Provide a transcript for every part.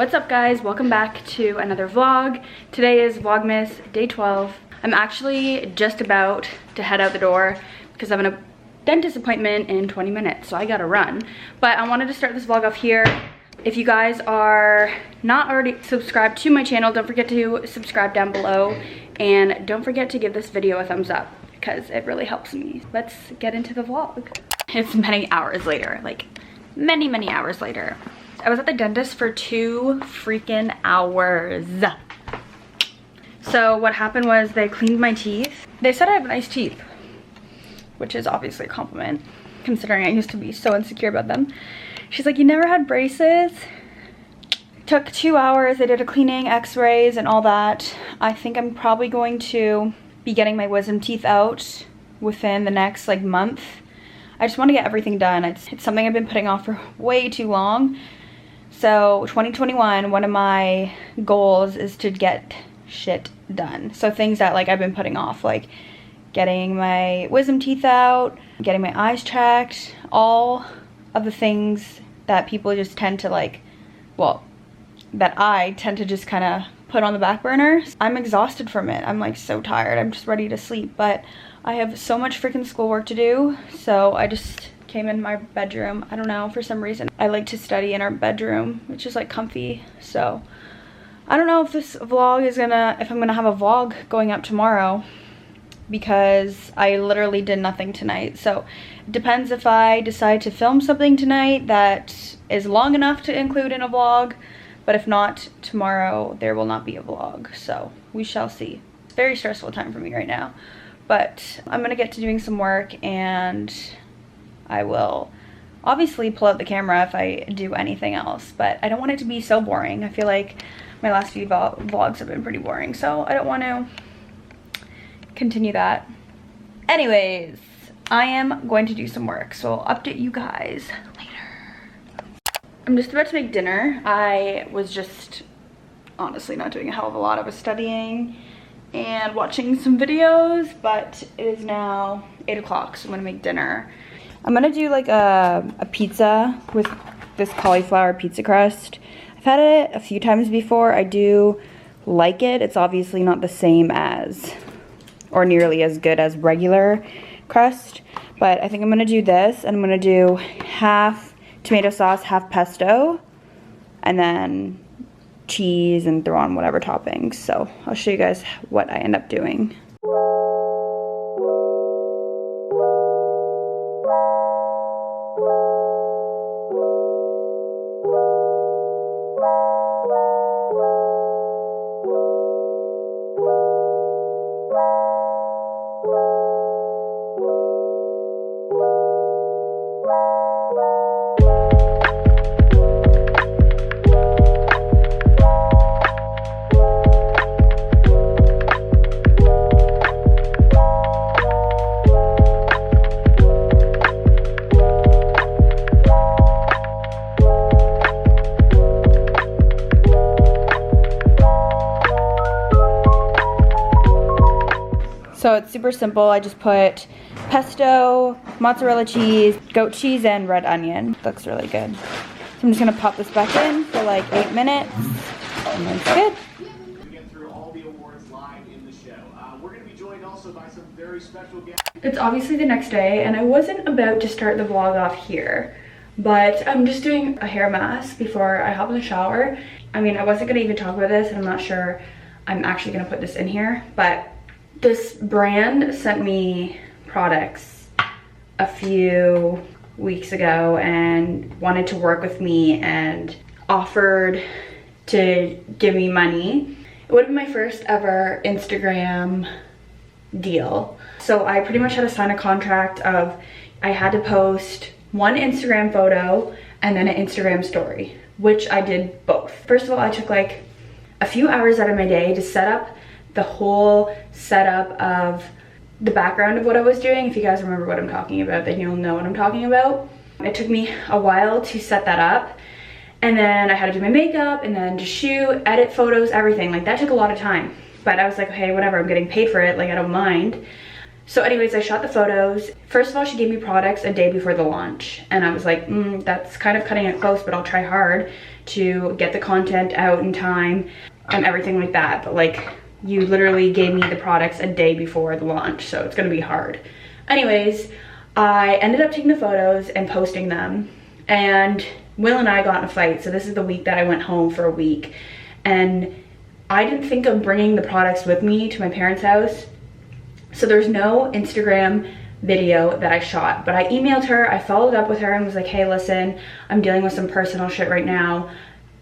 What's up guys, welcome back to another vlog. Today is Vlogmas day 12. I'm actually just about to head out the door because I have a dentist appointment in 20 minutes, so I gotta run. But I wanted to start this vlog off here. If you guys are not already subscribed to my channel, don't forget to subscribe down below, and don't forget to give this video a thumbs up because it really helps me. Let's get into the vlog. It's many hours later, like many hours later. I was at the dentist for 2 freaking hours. So what happened was they cleaned my teeth. They said I have nice teeth, which is obviously a compliment considering I used to be so insecure about them. She's like, you never had braces? Took 2 hours. They did a cleaning, x-rays and all that. I think I'm probably going to be getting my wisdom teeth out within the next like month. I just want to get everything done. It's something I've been putting off for way too long. So 2021, one of my goals is to get shit done. So things that like I've been putting off, like getting my wisdom teeth out, getting my eyes checked, all of the things that people just tend to like, well, that I tend to just kind of put on the back burner. I'm exhausted from it. I'm like so tired. I'm just ready to sleep, but I have so much freaking schoolwork to do. So I just came in my bedroom. I don't know, for some reason I like to study in our bedroom, which is like comfy. So I don't know if this vlog is if I'm gonna have a vlog going up tomorrow, because I literally did nothing tonight. So it depends if I decide to film something tonight that is long enough to include in a vlog, but if not, tomorrow there will not be a vlog. So we shall see. It's a very stressful time for me right now, but I'm gonna get to doing some work, and I will obviously pull out the camera if I do anything else, but I don't want it to be so boring. I feel like my last few vlogs have been pretty boring, so I don't want to continue that. Anyways, I am going to do some work, so I'll update you guys later. I'm just about to make dinner. I was just honestly not doing a hell of a lot. I was studying and watching some videos, but it is now 8 o'clock, so I'm gonna make dinner. I'm gonna do like a pizza with this cauliflower pizza crust. I've had it a few times before. I do like it. It's obviously not the same as, or nearly as good as regular crust, but I think I'm gonna do this, and I'm gonna do half tomato sauce, half pesto, and then cheese, and throw on whatever toppings. So I'll show you guys what I end up doing. So it's super simple. I just put pesto, mozzarella cheese, goat cheese, and red onion. Looks really good. So I'm just gonna pop this back in for like 8 minutes, and then it's good. We get through all the awards live in the show. We're gonna be joined also by some very special guests. It's obviously the next day, and I wasn't about to start the vlog off here, but I'm just doing a hair mask before I hop in the shower. I mean, I wasn't gonna even talk about this, and I'm not sure I'm actually gonna put this in here, but this brand sent me products a few weeks ago and wanted to work with me and offered to give me money. It would have been my first ever Instagram deal. So I pretty much had to sign a contract of I had to post one Instagram photo and then an Instagram story, which I did both. First of all, I took like a few hours out of my day to set up the whole setup of the background of what I was doing. If you guys remember what I'm talking about, then you'll know what I'm talking about. It took me a while to set that up, and then I had to do my makeup and then just shoot, edit photos, everything. Like that took a lot of time, but I was like, okay, whatever, I'm getting paid for it, like I don't mind. So anyways, I shot the photos. First of all, she gave me products a day before the launch. And I was like, that's kind of cutting it close, but I'll try hard to get the content out in time and everything like that. But like, you literally gave me the products a day before the launch, so it's gonna be hard. Anyways, I ended up taking the photos and posting them. And Will and I got in a fight. So this is the week that I went home for a week. And I didn't think of bringing the products with me to my parents' house. So there's no Instagram video that I shot, but I emailed her, I followed up with her and was like, hey, listen, I'm dealing with some personal shit right now.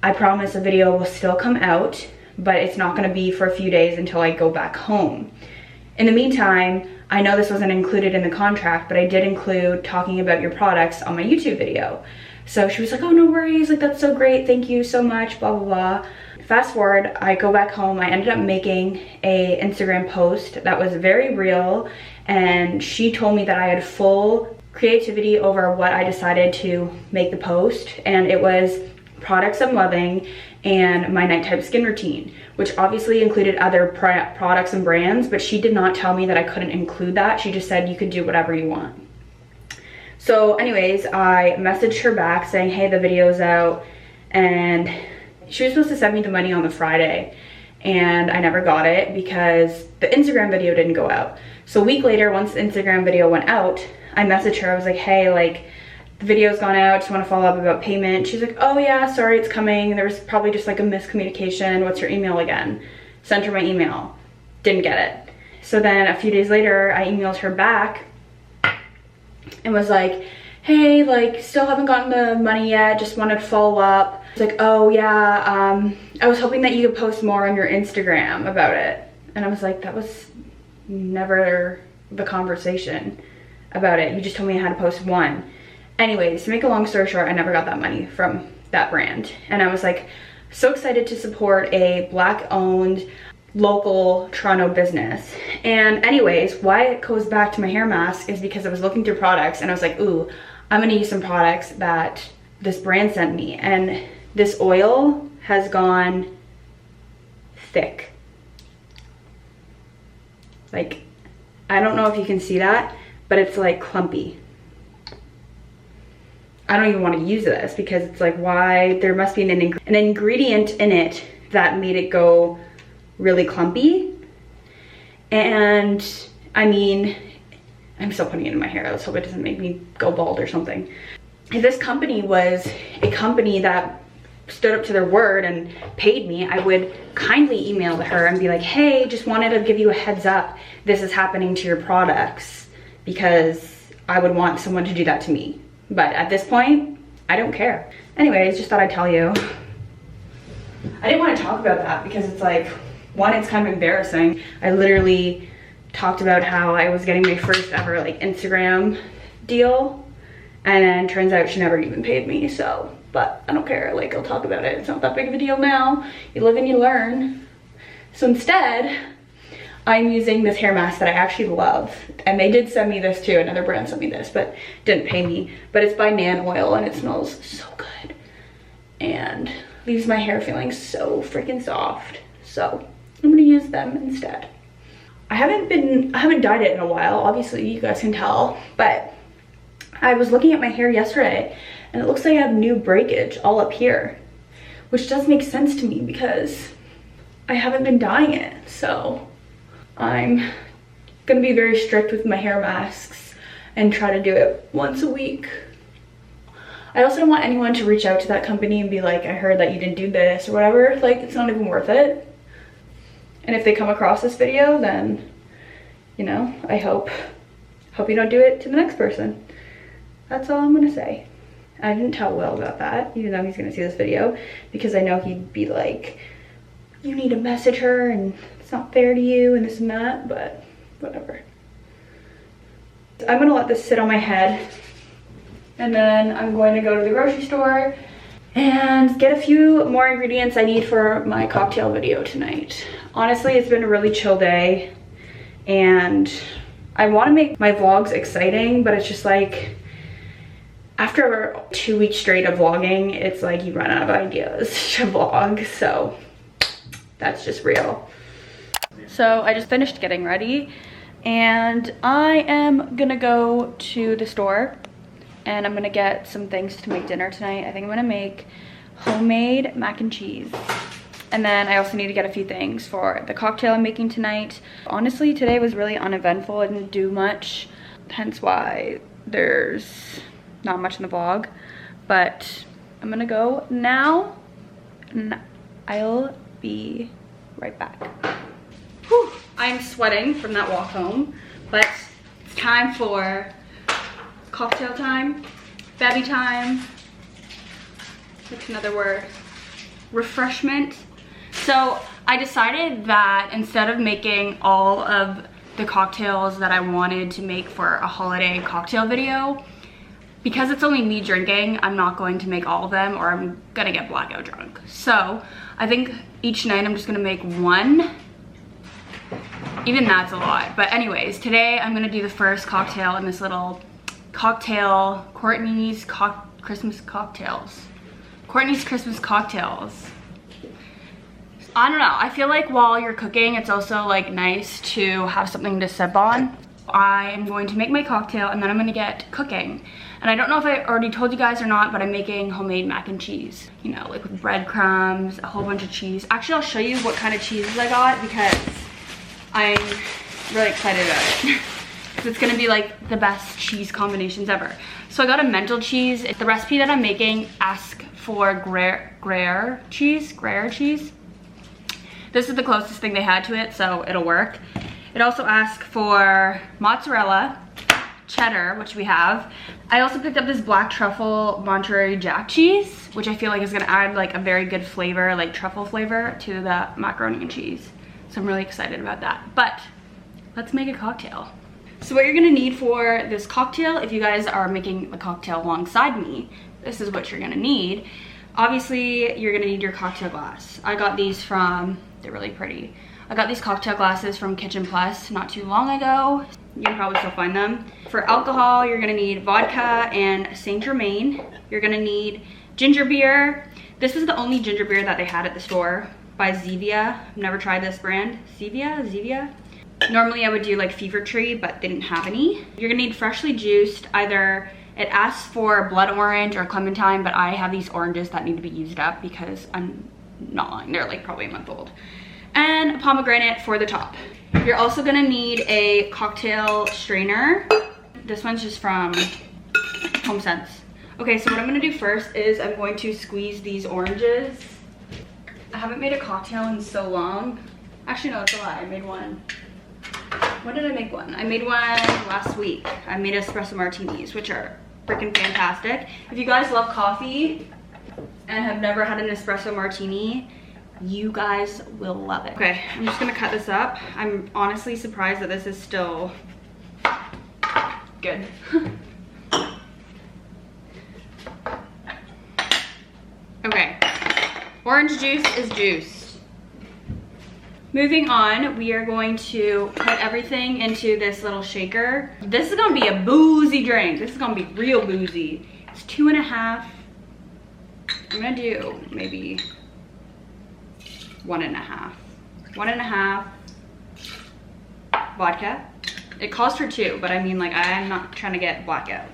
I promise a video will still come out, but it's not gonna be for a few days until I go back home. In the meantime, I know this wasn't included in the contract, but I did include talking about your products on my YouTube video. So she was like, oh, no worries, like that's so great, thank you so much, blah, blah, blah. Fast forward, I go back home, I ended up making a Instagram post that was very real, and she told me that I had full creativity over what I decided to make the post, and it was products I'm loving and my nighttime skin routine, which obviously included other products and brands, but she did not tell me that I couldn't include that. She just said you could do whatever you want. So anyways, I messaged her back saying, hey, the video's out, and she was supposed to send me the money on the Friday, and I never got it because the Instagram video didn't go out. So a week later, once the Instagram video went out, I messaged her. I was like, hey, like, the video's gone out, just want to follow up about payment. She's like, oh yeah, sorry, it's coming. There was probably just like a miscommunication. What's your email again? Sent her my email, didn't get it. So then a few days later, I emailed her back and was like, hey, like, still haven't gotten the money yet, just wanted to follow up. It's like, oh yeah, I was hoping that you could post more on your Instagram about it. And I was like, that was never the conversation about it. You just told me I had to post one. Anyways, to make a long story short, I never got that money from that brand. And I was like, so excited to support a Black-owned local Toronto business. And anyways, why it goes back to my hair mask is because I was looking through products and I was like, ooh, I'm gonna use some products that this brand sent me. And this oil has gone thick. Like, I don't know if you can see that, but it's like clumpy. I don't even want to use this because it's like, why? There must be an ingredient in it that made it go really clumpy. And I mean, I'm still putting it in my hair. Let's hope it doesn't make me go bald or something. If this company was a company that stood up to their word and paid me, I would kindly email her and be like, hey, just wanted to give you a heads up. This is happening to your products, because I would want someone to do that to me. But at this point, I don't care. Anyways, just thought I'd tell you. I didn't want to talk about that because it's like, one, it's kind of embarrassing. I literally talked about how I was getting my first ever like Instagram deal, and then turns out she never even paid me, so, but I don't care, like, I'll talk about it. It's not that big of a deal now. You live and you learn. So instead, I'm using this hair mask that I actually love, and they did send me this too. Another brand sent me this, but didn't pay me. But it's by Nan Oil, and it smells so good and leaves my hair feeling so freaking soft. So I'm gonna use them instead. I haven't dyed it in a while, obviously you guys can tell, but I was looking at my hair yesterday and it looks like I have new breakage all up here, which does make sense to me because I haven't been dyeing it. So I'm gonna be very strict with my hair masks and try to do it once a week. I also don't want anyone to reach out to that company and be like, I heard that you didn't do this or whatever. Like, it's not even worth it. And if they come across this video, then, you know, I hope you don't do it to the next person. That's all I'm gonna say. I didn't tell Will about that, even though he's gonna see this video, because I know he'd be like, you need to message her and it's not fair to you and this and that, but whatever. I'm gonna let this sit on my head, and then I'm going to go to the grocery store and get a few more ingredients I need for my cocktail video tonight. Honestly, it's been a really chill day and I want to make my vlogs exciting, but it's just like, after 2 weeks straight of vlogging, it's like you run out of ideas to vlog, so that's just real. So I just finished getting ready And I am gonna go to the store and I'm gonna get some things to make dinner tonight. I think I'm gonna make homemade mac and cheese. And then I also need to get a few things for the cocktail I'm making tonight. Honestly, today was really uneventful. I didn't do much, hence why there's not much in the vlog. But I'm gonna go now and I'll be right back. Whew, I'm sweating from that walk home, but it's time for cocktail time, baby time. What's another word? Refreshment. So I decided that instead of making all of the cocktails that I wanted to make for a holiday cocktail video, because it's only me drinking, I'm not going to make all of them or I'm gonna get blackout drunk. So I think each night I'm just gonna make one. Even that's a lot. But anyways, today I'm gonna do the first cocktail in this little cocktail, Courtney's Christmas cocktails. Courtney's Christmas cocktails. I don't know, I feel like while you're cooking, it's also like nice to have something to sip on. I am going to make my cocktail and then I'm gonna get cooking. And I don't know if I already told you guys or not, but I'm making homemade mac and cheese. You know, like with breadcrumbs, a whole bunch of cheese. Actually, I'll show you what kind of cheeses I got because I'm really excited about it. Because it's gonna be like the best cheese combinations ever. So I got a mental cheese. The recipe that I'm making asks for Gruyere cheese. This is the closest thing they had to it, so it'll work. It also asks for mozzarella, cheddar, which we have. I also picked up this black truffle Monterey Jack cheese, which I feel like is gonna add like a very good flavor, like truffle flavor to the macaroni and cheese. So I'm really excited about that. But let's make a cocktail. So what you're gonna need for this cocktail, if you guys are making the cocktail alongside me, this is what you're gonna need. Obviously, you're gonna need your cocktail glass. I got these from, they're really pretty. I got these cocktail glasses from Kitchen Plus not too long ago. You can probably still find them. For alcohol, you're gonna need vodka and Saint Germain. You're gonna need ginger beer. This is the only ginger beer that they had at the store by Zevia. I've never tried this brand. Zevia? Normally I would do like Fever Tree, but they didn't have any. You're gonna need freshly juiced, either it asks for blood orange or clementine, but I have these oranges that need to be used up because I'm not lying, they're like probably a month old. And a pomegranate for the top. You're also gonna need a cocktail strainer. This one's just from HomeSense. Okay, so what I'm gonna do first is I'm going to squeeze these oranges. I haven't made a cocktail in so long. Actually, no, it's a lie, I made one. When did I make one? I made one last week. I made espresso martinis, which are freaking fantastic. If you guys love coffee and have never had an espresso martini, you guys will love it. Okay, I'm just gonna cut this up. I'm honestly surprised that this is still good. Okay, orange juice is juiced. Moving on, we are going to put everything into this little shaker. This is gonna be a boozy drink. This is gonna be real boozy. It's 2.5. I'm gonna do maybe 1.5. 1.5 vodka. It calls for 2, but I mean, like, I'm not trying to get blackout.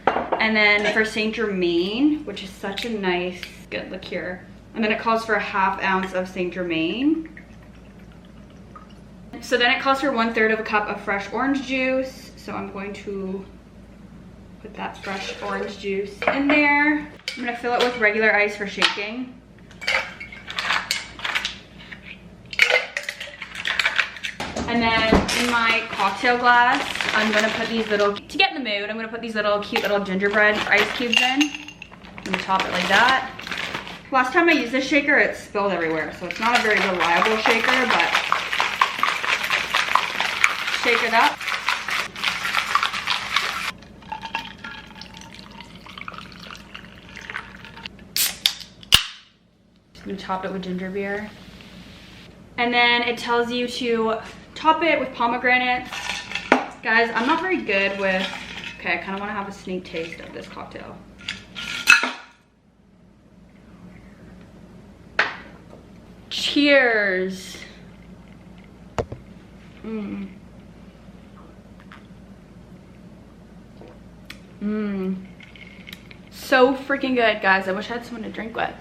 And then for Saint Germain, which is such a nice, good liqueur. And then it calls for a 1/2 ounce of Saint Germain. So then it calls for 1/3 of a cup of fresh orange juice. So I'm going to put that fresh orange juice in there. I'm gonna fill it with regular ice for shaking. And then in my cocktail glass, I'm gonna put these little, to get in the mood, I'm gonna put these little cute little gingerbread ice cubes in. I'm gonna top it like that. Last time I used this shaker, it spilled everywhere. So it's not a very reliable shaker, but shake it up. I'm gonna top it with ginger beer. And then it tells you to top it with pomegranates. Guys, I'm not very good with, okay, I kind of want to have a sneak taste of this cocktail. Cheers. So freaking good, guys. I wish I had someone to drink with.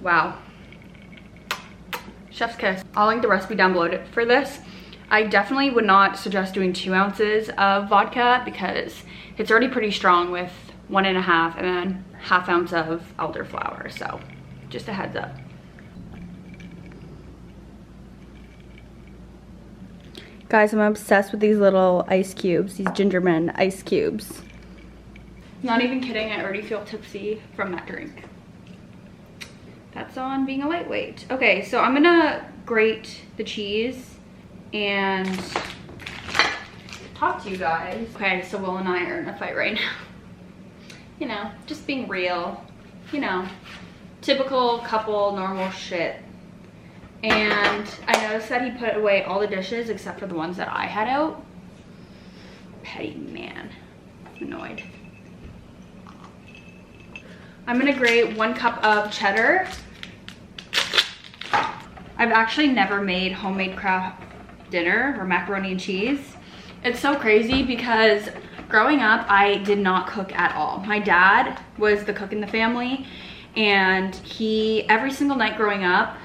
Wow. Chef's kiss. I'll link the recipe down below for this. I definitely would not suggest doing 2 ounces of vodka because it's already pretty strong with 1.5 and then 1/2 ounce of elderflower. So just a heads up. Guys, I'm obsessed with these little ice cubes, these gingerman ice cubes. Not even kidding, I already feel tipsy from that drink. That's on being a lightweight. Okay, so I'm gonna grate the cheese and talk to you guys. Okay, so Will and I are in a fight right now. You know, just being real. You know, typical couple, normal shit. And I noticed that he put away all the dishes except for the ones that I had out. Petty man. Annoyed. I'm gonna grate 1 cup of cheddar. I've actually never made homemade Kraft dinner or macaroni and cheese. It's so crazy because growing up, I did not cook at all. My dad was the cook in the family, and every single night growing up,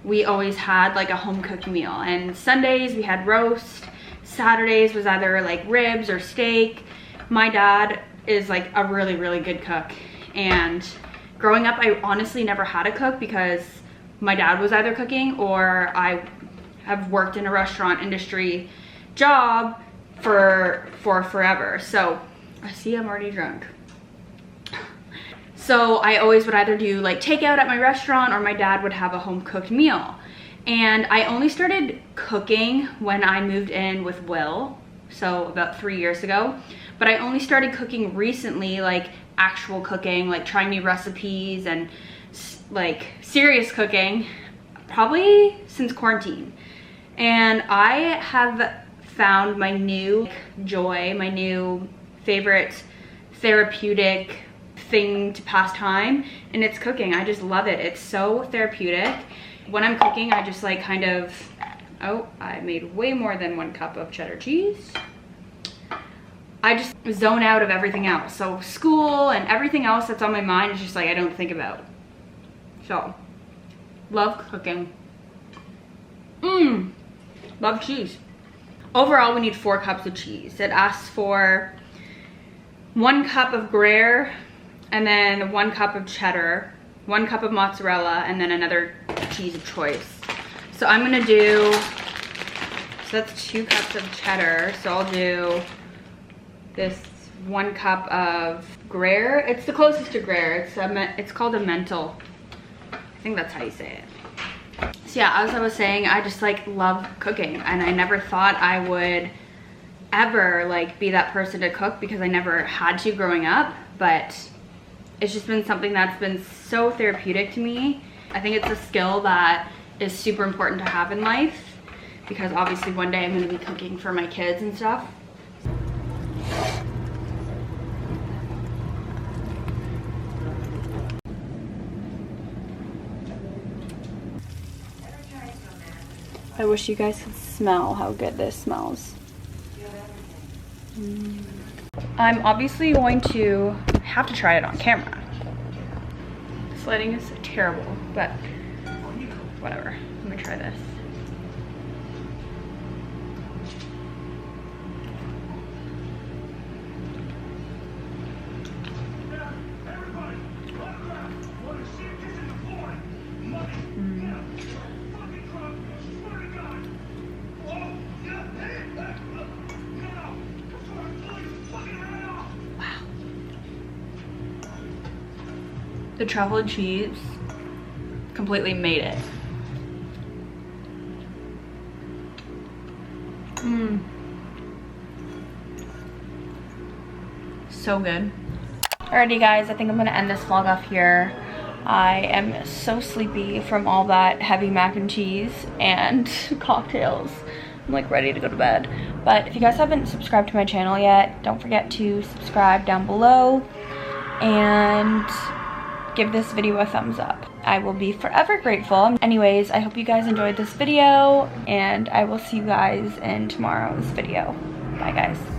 we always had like a home cooked meal. And Sundays we had roast, Saturdays was either like ribs or steak. My dad is like a really, really good cook. And growing up, I honestly never had a cook because my dad was either cooking or I have worked in a restaurant industry job for forever. So I see I'm already drunk. So I always would either do like takeout at my restaurant or my dad would have a home cooked meal. And I only started cooking when I moved in with Will, so about 3 years ago. But I only started cooking recently, like actual cooking, like trying new recipes and like serious cooking, probably since quarantine. And I have found my new joy, my new favorite therapeutic thing to pass time, and it's cooking. I just love it. It's so therapeutic. When I'm cooking, I just like kind of, oh, I made way more than 1 cup of cheddar cheese. I just zone out of everything else. So school and everything else that's on my mind is just like I don't think about. So, love cooking. Love cheese. Overall, we need 4 cups of cheese. It asks for 1 cup of Gruyere, and then 1 cup of cheddar, 1 cup of mozzarella, and then another cheese of choice. So I'm gonna do, so that's 2 cups of cheddar. So I'll do this 1 cup of Gruyere. It's the closest to Gruyere. It's called a mental. I think that's how you say it. So yeah, as I was saying, I just like love cooking, and I never thought I would ever like be that person to cook because I never had to growing up, but it's just been something that's been so therapeutic to me. I think it's a skill that is super important to have in life because obviously one day I'm going to be cooking for my kids and stuff. I wish you guys could smell how good this smells. I'm obviously going to have to try it on camera. This lighting is terrible, but whatever. Let me try this. The truffle cheese completely made it. So good. Alrighty guys, I think I'm gonna end this vlog off here. I am so sleepy from all that heavy mac and cheese and cocktails. I'm like ready to go to bed. But if you guys haven't subscribed to my channel yet, don't forget to subscribe down below. And give this video a thumbs up. I will be forever grateful. Anyways, I hope you guys enjoyed this video, and I will see you guys in tomorrow's video. Bye guys.